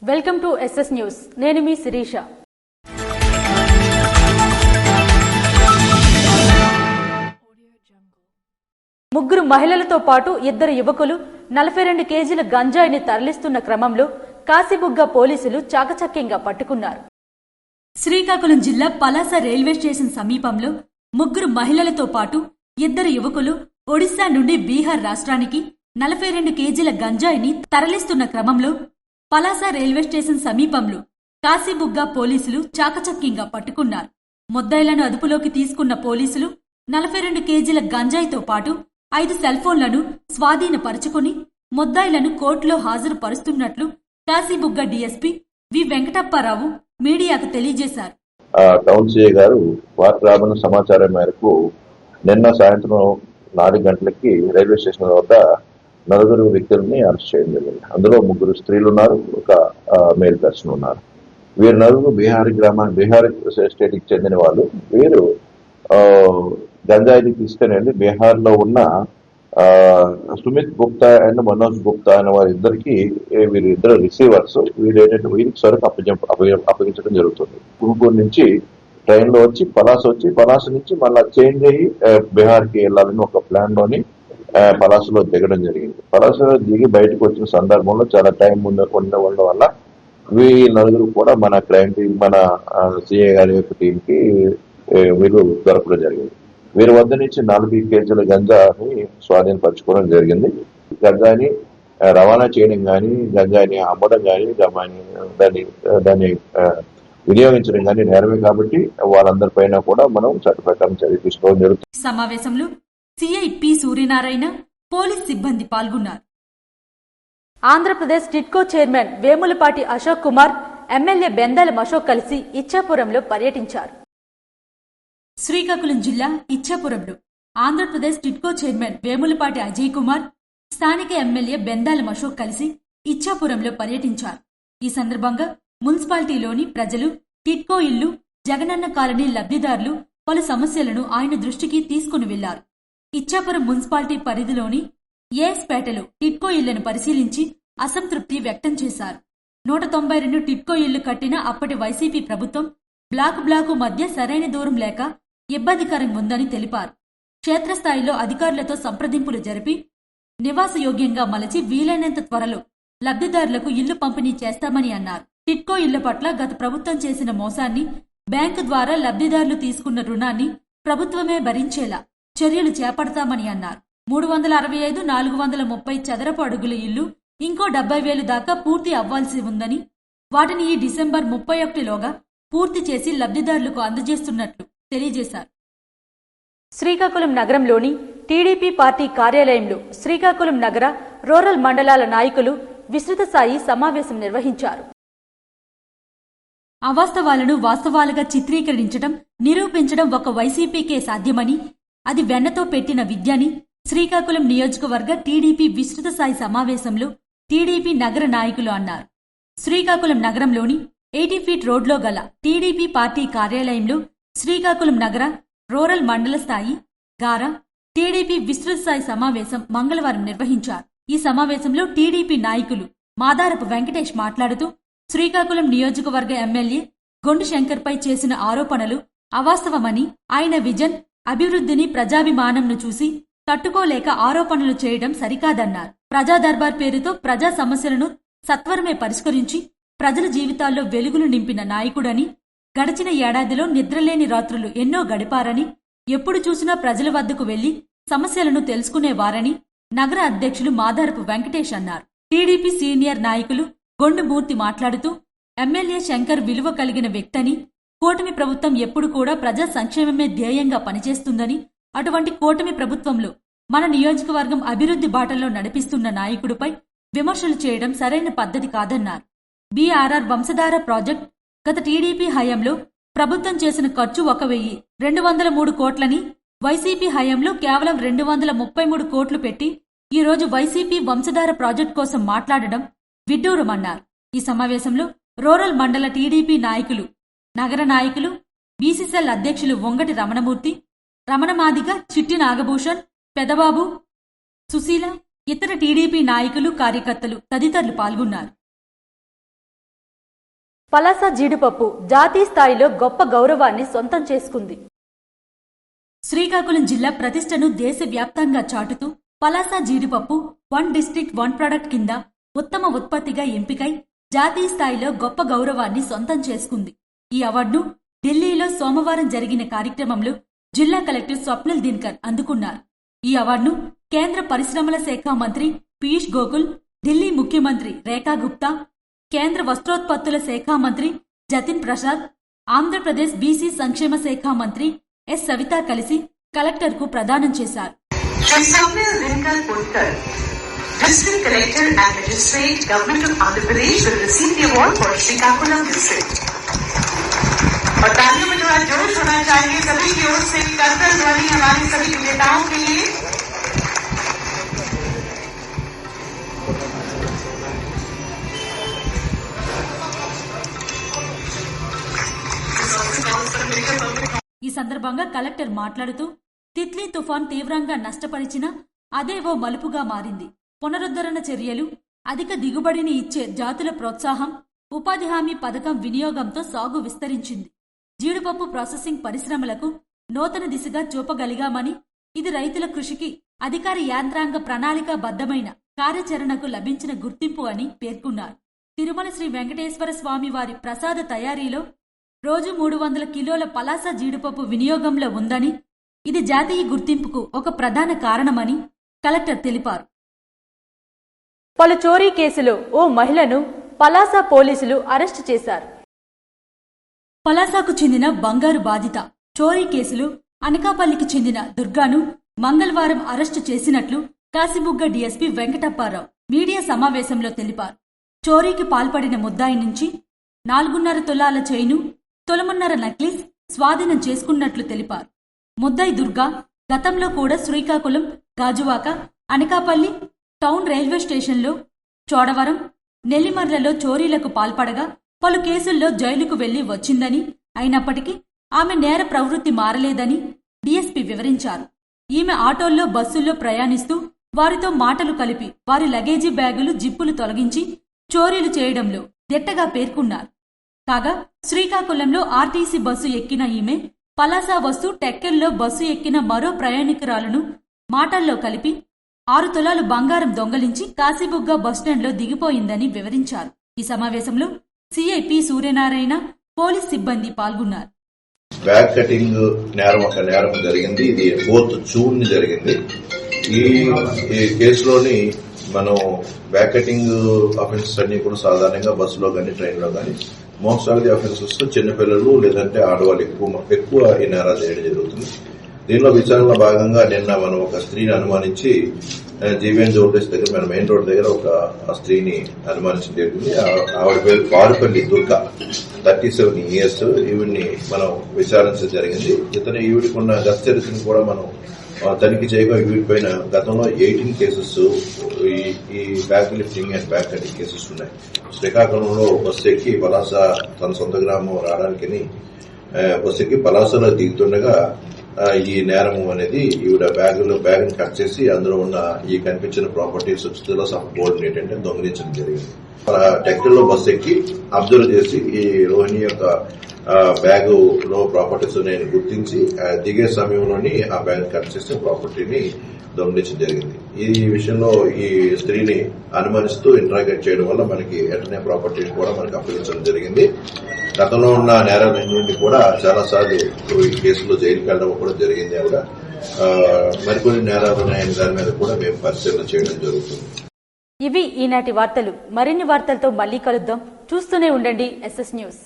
Welcome to SS news. నేను మీ శిరీష. ముగ్గురు మహిళలతో పాటు ఇద్దరు యువకులు 42 కేజీల గంజాయిని తరలిస్తున్న క్రమంలో కాశీబుగ్గ పోలీసులు చాకచక్యంగా పట్టుకున్నారు. శ్రీకాకుళం జిల్లా పలాస రైల్వే స్టేషన్ సమీపంలో ముగ్గురు మహిళలతో పాటు ఇద్దరు యువకులు ఒడిశా నుండి బీహార్ రాష్ట్రానికి 42 కేజీల గంజాయిని తరలిస్తున్న క్రమంలో పలాస రైల్వే స్టేషన్ సమీపంలో కాశీబుగ్గ పోలీసులు చాకచక్యంగా పట్టుకున్నారు. ముద్దాయిలను అదుపులోకి తీసుకున్న పోలీసులు 42 కేజీల గంజాయితో పాటు 5 సెల్ ఫోన్లను స్వాధీనపరుచుకుని ముద్దాయిలను కోర్టులో హాజరుపరుస్తున్నట్లు కాశీబుగ్గ డీఎస్పీ వి వెంకటప్పారావు మీడియాకు తెలియజేశారు. టౌన్ సిఐ గారు వార్త రాబడిన సమాచారం మేరకు నిన్న సాయంత్రం 4 గంటలకి రైల్వే స్టేషన్ వద్ద 4 వ్యక్తులని అరెస్ట్ చేయడం జరిగింది. అందులో 3 స్త్రీలు ఉన్నారు, ఒక మేల్ పర్సన్ ఉన్నారు. వీరు 4 బీహార్ స్టేట్ కి చెందిన వాళ్ళు. వీరు గంజాయిని తీసుకుని బీహార్ లో ఉన్న సుమిత్ గుప్తా అండ్ మనోజ్ గుప్తా అనే వారిద్దరికి వీరిద్దరు రిసీవర్స్. వీరికి సరుకు అప్పగించడం జరుగుతుంది. గుంటూరు నుంచి ట్రైన్ లో వచ్చి పలాస నుంచి మళ్ళా చేంజ్ అయ్యి బీహార్ కి వెళ్లాలని ఒక ప్లాన్ లోని పలాసలో దిగడం జరిగింది. పలాసలో దిగి బయటకు వచ్చిన సందర్భంలో చాలా టైం ఉండడం వల్ల వీళ్ళ కూడా మన క్రైమ్ టీం, మన సిఐ గారి యొక్క టీం కి వీళ్ళు దొరకడం జరిగింది. వీరి వద్ద నుంచి 40 కేజీల గంజాని స్వాధీనపరచుకోవడం జరిగింది. గంజాని రవాణా చేయడం కానీ, గంజాని అమ్మడం కానీ, దాన్ని వినియోగించడం కానీ నేరమే కాబట్టి వాళ్ళందరిపైన కూడా మనం చట్టప్రకారం చర్య తీసుకోవడం జరుగుతుంది. సమావేశంలో సిఐ పి సూర్యనారాయణ, పోలీస్ సిబ్బంది పాల్గొన్నారు. ఆంధ్రప్రదేశ్ టిడ్కో చైర్మన్ వేములపాటి అశోక్ కుమార్, ఎమ్మెల్యే బెందాలం అశోక్ కలిసి ఇచ్చాపురంలో పర్యటించారు. శ్రీకాకుళం జిల్లా ఇచ్చాపురంలో ఆంధ్రప్రదేశ్ టిడ్కో చైర్మన్ వేములపాటి అజయ్ కుమార్, స్థానిక ఎమ్మెల్యే బెందాలం అశోక్ కలిసి ఇచ్చాపురంలో పర్యటించారు. ఈ సందర్భంగా మున్సిపాలిటీలోని ప్రజలు, టిడ్కో ఇల్లు, జగనన్న కాలనీ లబ్ధిదారులు పలు సమస్యలను ఆయన దృష్టికి తీసుకుని వెళ్లారు. ఇచ్చాపురం మున్సిపాలిటీ పరిధిలోని ఏఎస్పేటలో టిడ్కో ఇళ్లను పరిశీలించి అసంతృప్తి వ్యక్తం చేశారు. 192 టిడ్కో ఇళ్లు కట్టిన అప్పటి వైసీపీ ప్రభుత్వం బ్లాకు మధ్య సరైన దూరం లేక ఇబ్బందికరంగా ఉందని తెలిపారు. క్షేత్రస్థాయిలో అధికారులతో సంప్రదింపులు జరిపి నివాసయోగ్యంగా మలచి వీలైనంత త్వరలో లబ్ధిదారులకు ఇళ్లు పంపిణీ చేస్తామని అన్నారు. టిడ్కో ఇళ్ల పట్ల గత ప్రభుత్వం చేసిన మోసాన్ని, బ్యాంకు ద్వారా లబ్ధిదారులు తీసుకున్న రుణాన్ని ప్రభుత్వమే భరించేలా చర్యలు చేపడతామని అన్నారు. 365, 430 చదరపు అడుగుల ఇల్లు ఇంకో 70,000 దాకా పూర్తి అవ్వాల్సి ఉందని, వాటిని ఈ డిసెంబర్ 31లోగా పూర్తి చేసి లబ్ధిదారులకు అందజేస్తున్నట్లు తెలియజేశారు. శ్రీకాకుళం నగరంలోని టీడీపీ పార్టీ కార్యాలయంలో శ్రీకాకుళం నగర, రూరల్ మండలాల నాయకులు విస్తృత స్థాయి సమావేశం నిర్వహించారు. అవాస్తవాలను వాస్తవాలుగా చిత్రీకరించడం, నిరూపించడం ఒక వైసీపీకే సాధ్యమని, అది వెన్నతో పెట్టిన విద్యని శ్రీకాకుళం నియోజకవర్గ టీడీపీ విస్తృత స్థాయి సమావేశంలో టీడీపీ నగర నాయకులు అన్నారు. శ్రీకాకుళం నగరంలోని 80 ఫీట్ రోడ్లో గల టీడీపీ పార్టీ కార్యాలయంలో శ్రీకాకుళం నగర, రూరల్ మండల స్థాయి గారా టీడీపీ విస్తృత స్థాయి సమావేశం మంగళవారం నిర్వహించారు. ఈ సమావేశంలో టీడీపీ నాయకులు మాదారపు వెంకటేష్ మాట్లాడుతూ, శ్రీకాకుళం నియోజకవర్గ ఎమ్మెల్యే గొండు శంకర్పై చేసిన ఆరోపణలు అవాస్తవమని, ఆయన విజన్, అభివృద్ధిని, ప్రజాభిమానంను చూసి తట్టుకోలేక ఆరోపణలు చేయడం సరికాదన్నారు. ప్రజా దర్బార్ పేరుతో ప్రజా సమస్యలను సత్వరమే పరిష్కరించి ప్రజల జీవితాల్లో వెలుగులు నింపిన నాయకుడని, గడిచిన ఏడాదిలో నిద్రలేని రాత్రులు ఎన్నో గడిపారని, ఎప్పుడు చూసినా ప్రజల వద్దకు వెళ్లి సమస్యలను తెలుసుకునేవారని నగర అధ్యక్షులు మాదారపు వెంకటేష్ అన్నారు. టీడీపీ సీనియర్ నాయకులు గొండు మూర్తి మాట్లాడుతూ, ఎమ్మెల్యే శంకర్ విలువ కలిగిన వ్యక్తని, కూటమి ప్రభుత్వం ఎప్పుడు కూడా ప్రజా సంక్షేమమే ధ్యేయంగా పనిచేస్తుందని, అటువంటి కూటమి ప్రభుత్వంలో మన నియోజకవర్గం అభివృద్ధి బాటల్లో నడిపిస్తున్న నాయకుడిపై విమర్శలు చేయడం సరైన పద్ధతి కాదన్నారు. బీఆర్ఆర్ వంశధార ప్రాజెక్ట్ గత టీడీపీ హయాంలో ప్రభుత్వం చేసిన ఖర్చు 1,203 కోట్లని, వైసీపీ హయాంలో కేవలం 233 కోట్లు పెట్టి ఈరోజు వైసీపీ వంశధార ప్రాజెక్టు కోసం మాట్లాడడం విడ్డూరమన్నారు. ఈ సమావేశంలో రూరల్ మండల టీడీపీ నాయకులు, నగర నాయకులు, బీసీసీఎల్ అధ్యక్షులు వంగటి రమణమూర్తి, రమణమాదిగ, చిట్టి నాగభూషణ్, పెదబాబు, సుశీల, ఇతర టీడీపీ నాయకులు, కార్యకర్తలు తదితరులు పాల్గొన్నారు. పలాస జీడిపప్పు జాతీయ స్థాయిలో గొప్ప గౌరవాన్ని సొంతం చేసుకుంది. శ్రీకాకుళం జిల్లా ప్రతిష్టను దేశవ్యాప్తంగా చాటుతూ పలాస జీడిపప్పు వన్ డిస్ట్రిక్ట్ వన్ ప్రొడక్ట్ కింద ఉత్తమ ఉత్పత్తిగా ఎంపికై జాతీయ స్థాయిలో గొప్ప గౌరవాన్ని సొంతం చేసుకుంది. ఈ అవార్డును ఢిల్లీలో సోమవారం జరిగిన కార్యక్రమంలో జిల్లా కలెక్టర్ స్వప్నిల్ దినకర్ అందుకున్నారు. ఈ అవార్డును కేంద్ర పరిశ్రమల శాఖ మంత్రి పీయూష్ గోయల్, ఢిల్లీ ముఖ్యమంత్రి రేఖా గుప్తా, కేంద్ర వస్త్రోత్పత్తుల శాఖ మంత్రి జతిన్ ప్రసాద్, ఆంధ్రప్రదేశ్ బీసీ సంక్షేమ శాఖ మంత్రి ఎస్ సవిత కలిసి కలెక్టర్కు ప్రదానం చేశారు. District Collector and Magistrate, Government of Andhra Pradesh will receive the award for Srikakulam District. और तालियों में थोड़ा जोश होना चाहिए सभी की ओर से करतल ध्वनि हमारे सभी विजेताओं के लिए. ఈ సందర్భంగా కలెక్టర్ మాట్లాడుతూ తిత్లీ తుఫాన్ తీవ్రంగా నష్టపరిచినా అదే ఓ మలుపుగా మారింది. పునరుద్ధరణ చర్యలు, అధిక దిగుబడిని ఇచ్చే జాతుల ప్రోత్సాహం, ఉపాధి హామీ పథకం వినియోగంతో సాగు విస్తరించింది. జీడిపప్పు ప్రాసెసింగ్ పరిశ్రమలకు నూతన దిశగా చూపగలిగామని, ఇది రైతుల కృషికి అధికార యాంత్రాంగ ప్రణాళికాబద్ధమైన కార్యాచరణకు లభించిన గుర్తింపు అని పేర్కొన్నారు. తిరుమల శ్రీ వెంకటేశ్వర స్వామి వారి ప్రసాద తయారీలో రోజు 300 కిలోల పలాస జీడిపప్పు వినియోగంలో ఉందని, ఇది జాతీయ గుర్తింపుకు ఒక ప్రధాన కారణమని కలెక్టర్ తెలిపారు. పలు చోరీ కేసులో ఓ మహిళను పలాస పోలీసులు అరెస్టు చేశారు. పలాసకు చెందిన బంగారు బాధిత చోరీ కేసులో అనకాపల్లికి చెందిన దుర్గాను మంగళవారం అరెస్టు చేసినట్లు కాశీబుగ్గ డీఎస్పీ వెంకటప్పారావు మీడియా సమావేశంలో తెలిపారు. చోరీకి పాల్పడిన ముద్దాయి నుంచి 4.5 తులాల చైను, తులమున్నర నక్లీస్ స్వాధీనం చేసుకున్నట్లు తెలిపారు. ముద్దాయి దుర్గా గతంలో కూడా శ్రీకాకుళం, గాజువాక, అనకాపల్లి టౌన్ రైల్వే స్టేషన్లో, చోడవరం, నెల్లిమర్లలో చోరీలకు పాల్పడగా పలు కేసుల్లో జైలుకు వెళ్లి వచ్చిందని, అయినప్పటికీ ఆమె నేర ప్రవృత్తి మారలేదని డీఎస్పీ వివరించారు. ఈమె ఆటోల్లో, బస్సుల్లో ప్రయాణిస్తూ వారితో మాటలు కలిపి వారి లగేజీ బ్యాగులు, జిప్పులు తొలగించి చోరీలు చేయడంలో దిట్టగా పేర్కొన్నారు. కాగా శ్రీకాకుళంలో ఆర్టీసీ బస్సు ఎక్కిన ఈమె పలాస వస్తూ టెక్కల్లో బస్సు ఎక్కిన మరో ప్రయాణికురాలను మాటల్లో కలిపి 6 తులాలు బంగారం దొంగలించి కాశీబుగ్గ బస్టాండ్లో దిగిపోయిందని వివరించారు. ఈ సమావేశంలో సిఐపి సూర్యనారాయణ, పోలీస్ సిబ్బంది పాల్గొన్నారు. బ్యాగ్ కటింగ్ నేరం జరిగింది. ఇది 4th జూన్ జరిగింది. ఈ కేసులోని మనం బ్యాగ్ కటింగ్ అఫెన్సెస్ అన్ని కూడా సాధారణంగా బస్సులో కానీ ట్రైన్లో కానీ, మోస్ట్ ఆఫ్ ది అఫెన్సెస్ చిన్నపిల్లలు లేదంటే ఆడవాళ్ళు ఎక్కువ ఈ నేరాలు చేయడం జరుగుతుంది. దీనిలో విచారణలో భాగంగా నిన్న మనం ఒక స్త్రీని అనుమానించి జీవీఎన్ రోడ్స్ దగ్గర, మన మెయిన్ రోడ్ దగ్గర ఒక స్త్రీని అనుమానించడం జరిగింది. ఆవిడ పేరు పారుపల్లి దుర్గా, 37 years. ఈవిడ్ని మనం విచారించడం జరిగింది. ఈవిడికి ఉన్న గత చరిత్రను కూడా మనం తనిఖీ చేయగా వీటిపైన గతంలో 18 కేసెస్ ఈ bag lifting and bag cutting cases ఉన్నాయి. శ్రీకాకుళంలో బస్సు ఎక్కి పలాస తన సొంత గ్రామం రావడానికి బస్సు ఎక్కి పలాసలో దిగుతుండగా ఈ నేరము అనేది ఈవిడ బ్యాగ్ని కట్ చేసి అందులో ఉన్న ఈ కనిపించిన ప్రాపర్టీస్ గోల్డ్ ఏంటంటే దొంగిలించడం జరిగింది. టెక్కల్లో బస్సు ఎక్కి అబ్జర్వ్ చేసి ఈ రోహిణి యొక్క బ్యాగ్ లో ప్రాపర్టీస్ నేను గుర్తించి దిగే సమయంలోని ఆ బ్యాగ్ కట్ చేసి ప్రాపర్టీని దొంగిలించడం జరిగింది. ఈ విషయంలో ఈ స్త్రీని అనుమానిస్తూ ఇంటరాగేట్ చేయడం వల్ల మనకి వెంటనే ప్రాపర్టీని కూడా మనకి అప్పగించడం జరిగింది. గతంలో ఉన్న నేరాల నుండి కూడా చాలా సార్లు ఈ కేసులో జైలుకి వెళ్ళడం కూడా జరిగింది. ఆవిడ మరికొన్ని నేరాలు ఉన్నాయని దాని మీద కూడా మేము పరిశీలన చేయడం జరుగుతుంది. ఇవి ఈనాటి వార్తలు. మరిన్ని వార్తలతో మళ్లీ కలుద్దాం. చూస్తూనే ఉండండి SS న్యూస్.